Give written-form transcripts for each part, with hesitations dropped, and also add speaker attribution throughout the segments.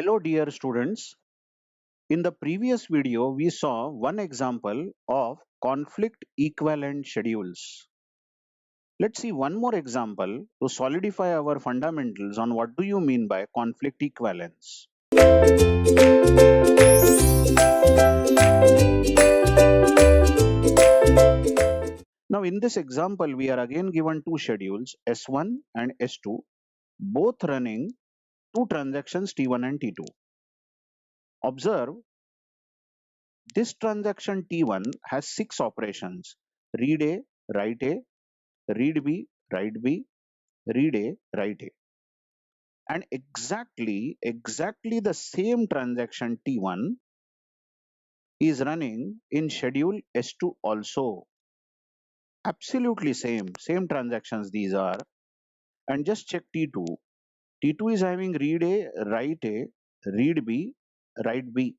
Speaker 1: Hello dear students. In the previous video, we saw one example of conflict equivalent schedules. Let's see one more example to solidify our fundamentals on what do you mean by conflict equivalence. Now in this example, we are again given two schedules S1 and S2, both running two transactions T1 and T2. Observe this transaction T1 has six operations: read A, write A, read B, write B, read A, write A. And exactly the same transaction T1 is running in schedule S2 also. Absolutely same transactions these are. And just check T2. T2 is having read A, write A, read B, write B.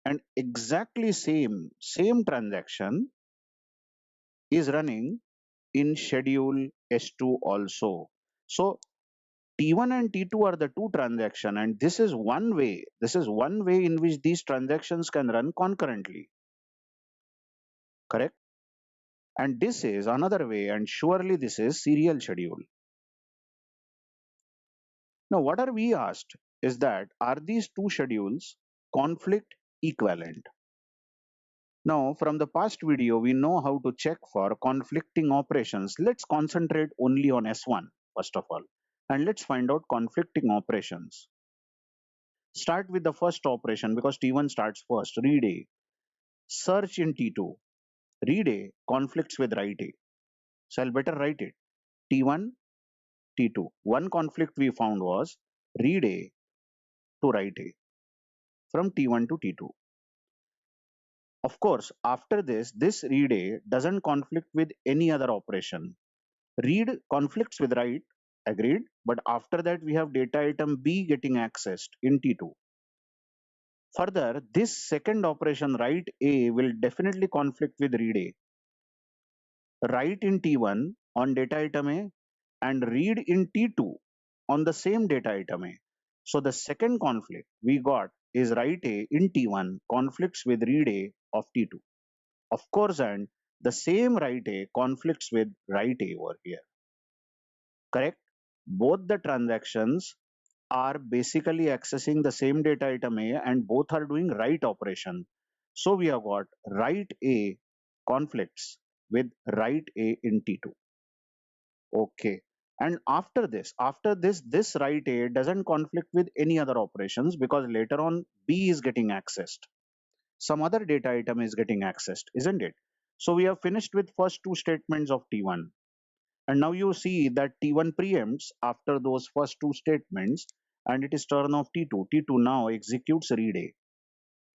Speaker 1: And exactly same transaction is running in schedule S2 also. So T1 and T2 are the two transactions, and this is one way in which these transactions can run concurrently. Correct? And this is another way, and surely this is serial schedule. Now, what are we asked is that are these two schedules conflict equivalent? Now, from the past video, we know how to check for conflicting operations. Let's concentrate only on S1 first of all, and let's find out conflicting operations. Start with the first operation because T1 starts first, read A. Search in T2. Read A conflicts with write A. So I'll better write it. T1, T2. One conflict we found was read A to write A from T1 to T2. Of course, after this read A doesn't conflict with any other operation. Read conflicts with write, agreed, but after that we have data item B getting accessed in T2. Further, this second operation write A will definitely conflict with read A. Write in T1 on data item A and read in T2 on the same data item A. So the second conflict we got is write A in T1 conflicts with read A of T2. Of course, and the same write A conflicts with write A over here. Correct? Both the transactions are basically accessing the same data item A and both are doing write operation. So we have got write A conflicts with write A in T2. Okay. And this write A doesn't conflict with any other operations because later on B is getting accessed. Some other data item is getting accessed, isn't it? So we have finished with first two statements of T1. And now you see that T1 preempts after those first two statements and it is turn of T2. T2 now executes read A.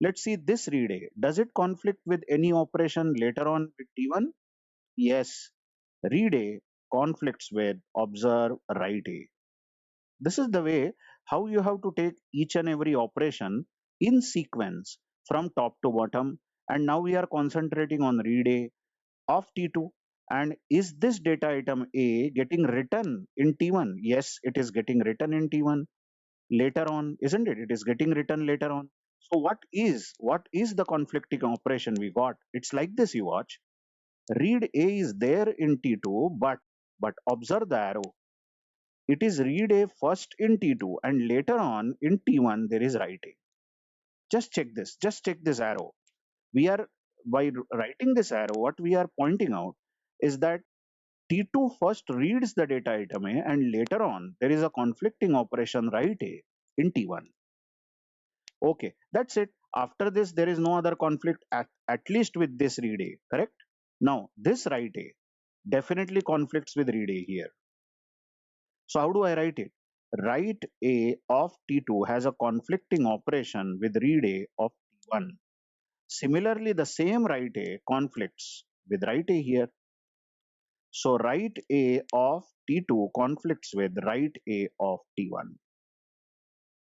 Speaker 1: Let's see this read A. Does it conflict with any operation later on with T1? Yes. Read A conflicts with observe write A. This is the way how you have to take each and every operation in sequence from top to bottom. And now we are concentrating on read A of T2. And is this data item A getting written in T1? Yes, it is getting written in T1 later on, isn't it? It is getting written later on. So what is the conflicting operation we got? It's like this, you watch. Read A is there in T2, but observe the arrow. It is read A first in T2 and later on in T1 there is write A. Just check this. Just check this arrow. We are by writing this arrow, what we are pointing out is that T2 first reads the data item A and later on there is a conflicting operation write A in T1. Okay, that's it. After this, there is no other conflict at least with this read A, correct? Now, this write A definitely conflicts with read A here. So how do I write it? Write A of T2 has a conflicting operation with read A of T1. Similarly, the same write A conflicts with write A here. So write A of T2 conflicts with write A of T1.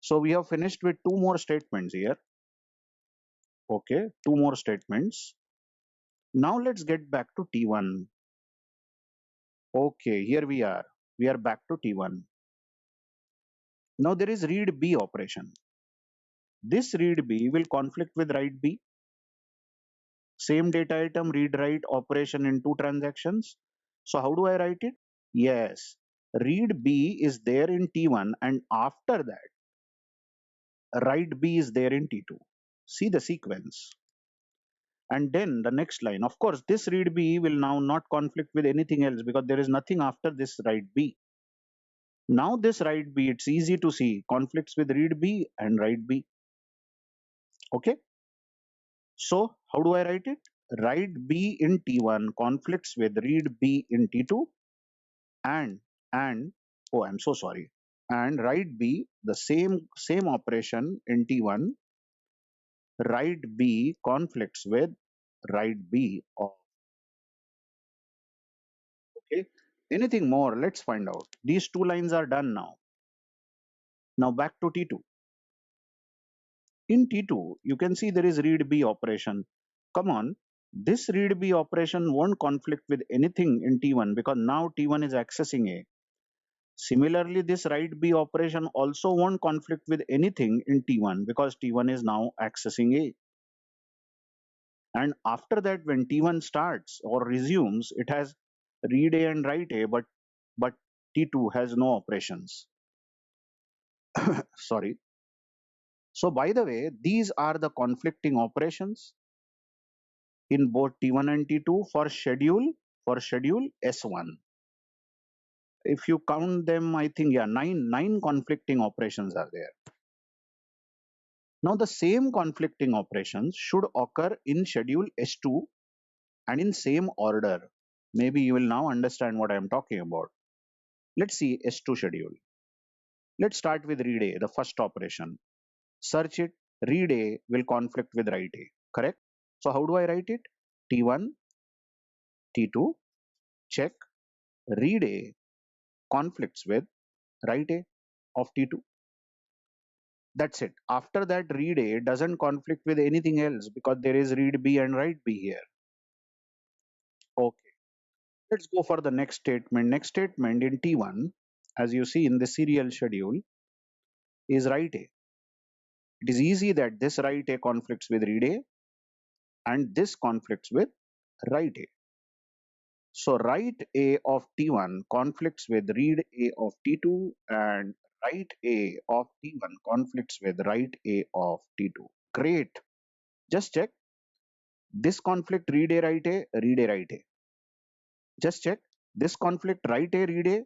Speaker 1: So we have finished with two more statements here. Okay, two more statements. Now let's get back to T1. Okay, here we are. We are back to T1. Now there is read B operation. This read B will conflict with write B. Same data item, read write operation in two transactions. So how do I write it? Yes, read B is there in T1 and after that write B is there in T2. See the sequence. And then the next line, of course, this read B will now not conflict with anything else because there is nothing after this write B. Now this write B, it's easy to see, conflicts with read B and write B. Okay. So how do I write it? Write B in T1 conflicts with read B in T2 and oh, I'm so sorry. And write B, the same operation in T1, write B conflicts with write B of, okay. Anything more? Let's find out. These two lines are done now. Now back to T2. In T2, you can see there is read B operation. Come on, this read B operation won't conflict with anything in T1 because now T1 is accessing A. Similarly, this write B operation also won't conflict with anything in T1 because T1 is now accessing A. And after that, when T1 starts or resumes, it has read A and write A, but T2 has no operations. Sorry. So by the way, these are the conflicting operations in both T1 and T2 for schedule S1. If you count them, I think yeah, nine conflicting operations are there. Now the same conflicting operations should occur in schedule S2 and in same order. Maybe you will now understand what I am talking about. Let's see S2 schedule. Let's start with read A, the first operation. Search it, read A will conflict with write A, correct? So how do I write it? T1, T2, check, read A conflicts with write A of T2. That's it. After that, read A doesn't conflict with anything else because there is read B and write B here. Okay, let's go for the next statement. Next statement in T1, as you see in the serial schedule, is write A. It is easy that this write A conflicts with read A and this conflicts with write A. So write A of T1 conflicts with read A of T2 and write A of T1 conflicts with write A of T2. Great. Just check. This conflict read A, read A, write A. Just check. This conflict write A, read A,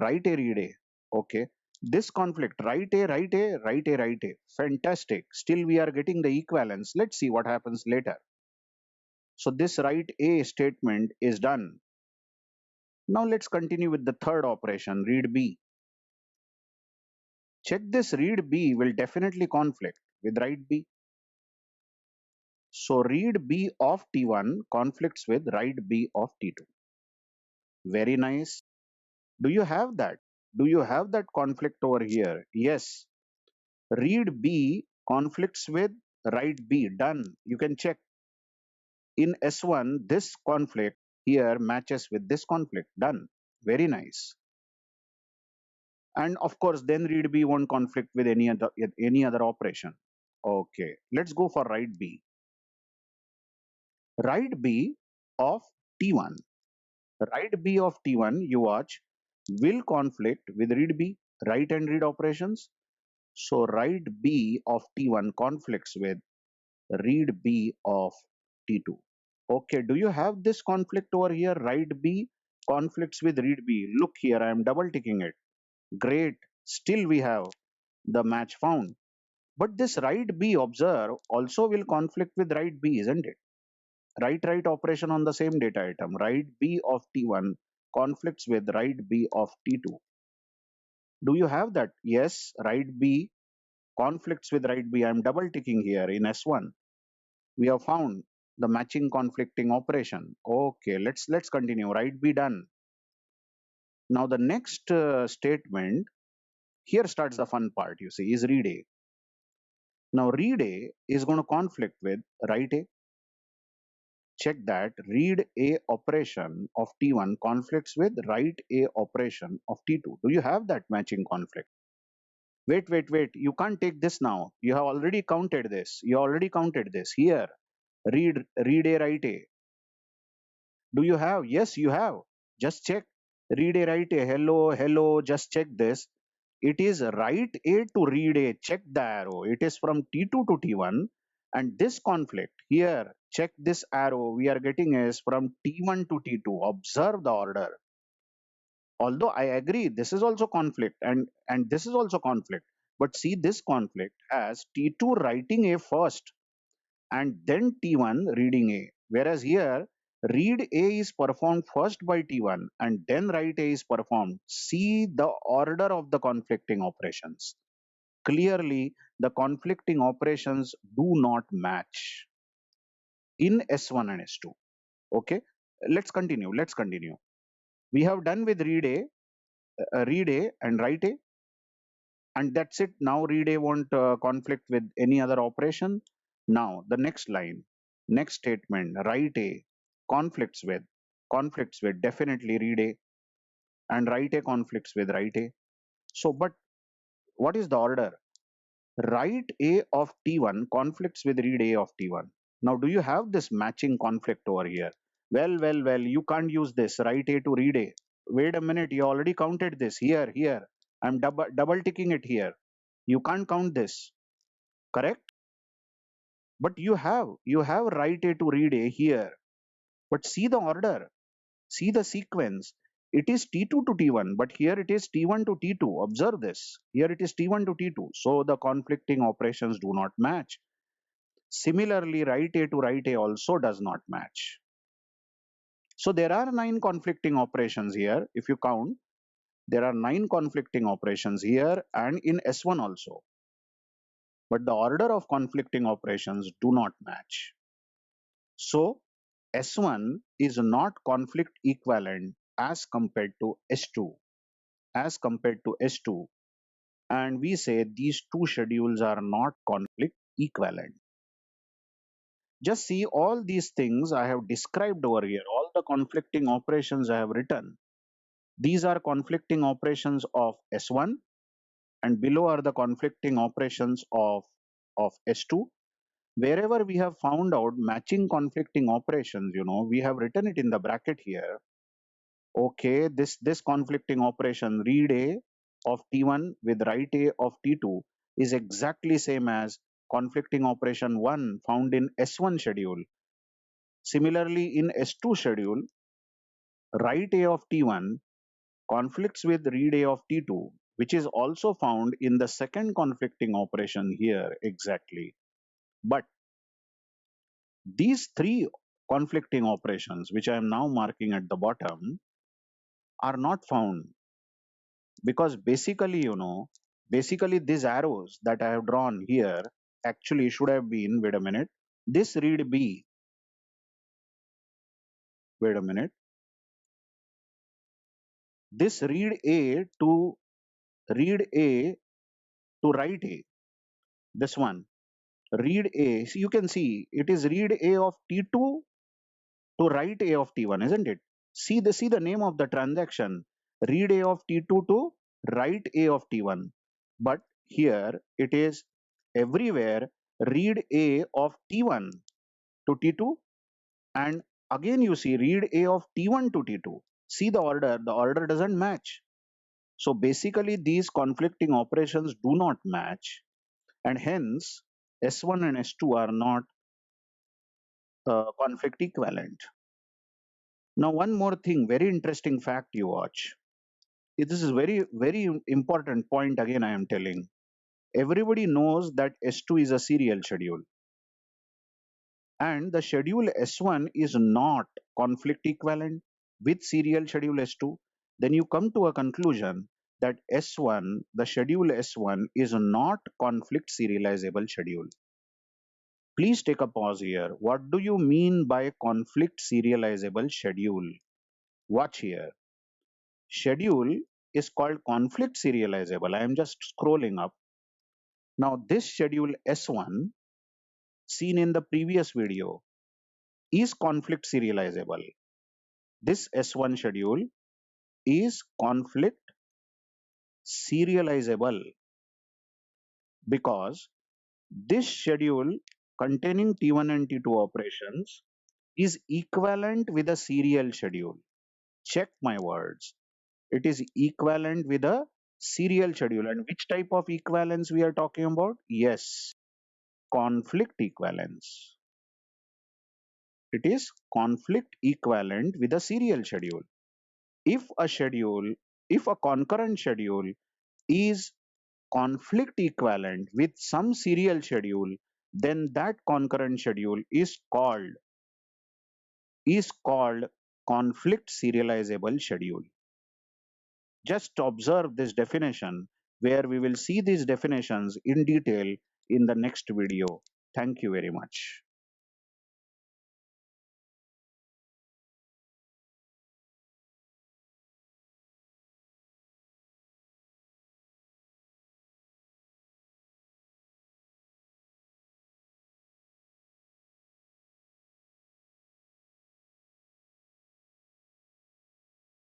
Speaker 1: write A, read A. Okay. This conflict write A, write A, write A, write A. Fantastic. Still we are getting the equivalence. Let's see what happens later. So this write A statement is done. Now let's continue with the third operation, read B. Check this, read B will definitely conflict with write B. So read B of T1 conflicts with write B of T2. Very nice. Do you have that? Do you have that conflict over here? Yes. Read B conflicts with write B. Done. You can check. In S1, this conflict here matches with this conflict. Done. Very nice. And of course, then read B won't conflict with any other operation. Okay. Let's go for write B. Write B of T1. Write B of T1, you watch, will conflict with read B, write and read operations. So write B of T1 conflicts with read B of T2. Okay, do you have this conflict over here? Write B conflicts with read B. Look here, I am double ticking it. Great. Still we have the match found. But this write B, observe, also will conflict with write B, isn't it? Write operation on the same data item. Write B of T1 conflicts with write B of T2. Do you have that? Yes, write B conflicts with write B. I'm double ticking here in S1. We have found the matching conflicting operation. Okay, let's continue. Write B done. Now the next statement, here starts the fun part, you see, is read A. Now read A is going to conflict with write A. Check that read A operation of T1 conflicts with write A operation of T2. Do you have that matching conflict? Wait. You can't take this now. You have already counted this. You already counted this. Here, read A, write A. Do you have? Yes, you have. Just check. Read A, write A. Hello. Just check this. It is write A to read A. Check the arrow. It is from T2 to T1. And this conflict here, check this arrow we are getting is from T1 to T2. Observe the order. Although I agree, this is also conflict and this is also conflict. But see, this conflict has T2 writing A first and then T1 reading A. Whereas here, read A is performed first by T1 and then write A is performed. See the order of the conflicting operations. Clearly, the conflicting operations do not match in S1 and S2. Okay, let's continue. We have done with read A and write A, and that's it. Now read A won't conflict with any other operation. Now the next line, next statement, write A conflicts with definitely read A, and write A conflicts with write A. So, but what is the order? Write A of T1 conflicts with read A of T1. Now, do you have this matching conflict over here? Well, you can't use this write A to read A. Wait a minute, you already counted this here. I'm double ticking it here. You can't count this, correct? But you have write A to read A here. But see the order, see the sequence. It is T2 to T1, but here it is T1 to T2. Observe this. Here it is T1 to T2. So the conflicting operations do not match. Similarly, write A to write A also does not match. So there are 9 conflicting operations here. If you count, there are 9 conflicting operations here and in S1 also. But the order of conflicting operations do not match. So S1 is not conflict equivalent as compared to S2. As compared to S2, and we say these two schedules are not conflict equivalent. Just see all these things I have described over here, all the conflicting operations I have written. These are conflicting operations of S1 and below are the conflicting operations of S2. Wherever we have found out matching conflicting operations, we have written it in the bracket here. Okay, this conflicting operation read A of T1 with write A of T2 is exactly same as conflicting operation 1 found in S1 schedule. Similarly, in S2 schedule, write A of T1 conflicts with read A of T2, which is also found in the second conflicting operation here exactly. But these three conflicting operations, which I am now marking at the bottom, are not found because basically these arrows that I have drawn here actually should have been, wait a minute, this read B, wait a minute, this read A to write A, this one, read A, so you can see it is read A of T2 to write A of T1, isn't it? See the name of the transaction, read A of T2 to write A of T1. But here it is everywhere read A of T1 to T2 and again you see read A of T1 to T2. See the order doesn't match. So basically these conflicting operations do not match and hence S1 and S2 are not conflict equivalent. Now one more thing, very interesting fact you watch. This is very important point again I am telling. Everybody knows that S2 is a serial schedule and the schedule S1 is not conflict equivalent with serial schedule S2, then you come to a conclusion that S1, the schedule S1 is not conflict serializable schedule. Please take a pause here. What do you mean by conflict serializable schedule? Watch here. Schedule is called conflict serializable. I am just scrolling up. Now this schedule S1 seen in the previous video is conflict serializable. This S1 schedule is conflict serializable. because this schedule containing T1 and T2 operations is equivalent with a serial schedule. Check my words. It is equivalent with a serial schedule. And which type of equivalence we are talking about? Yes, conflict equivalence. It is conflict equivalent with a serial schedule. If a schedule, if a concurrent schedule is conflict equivalent with some serial schedule, then that concurrent schedule is called conflict serializable schedule. Just observe this definition, where we will see these definitions in detail in the next video. Thank you very much.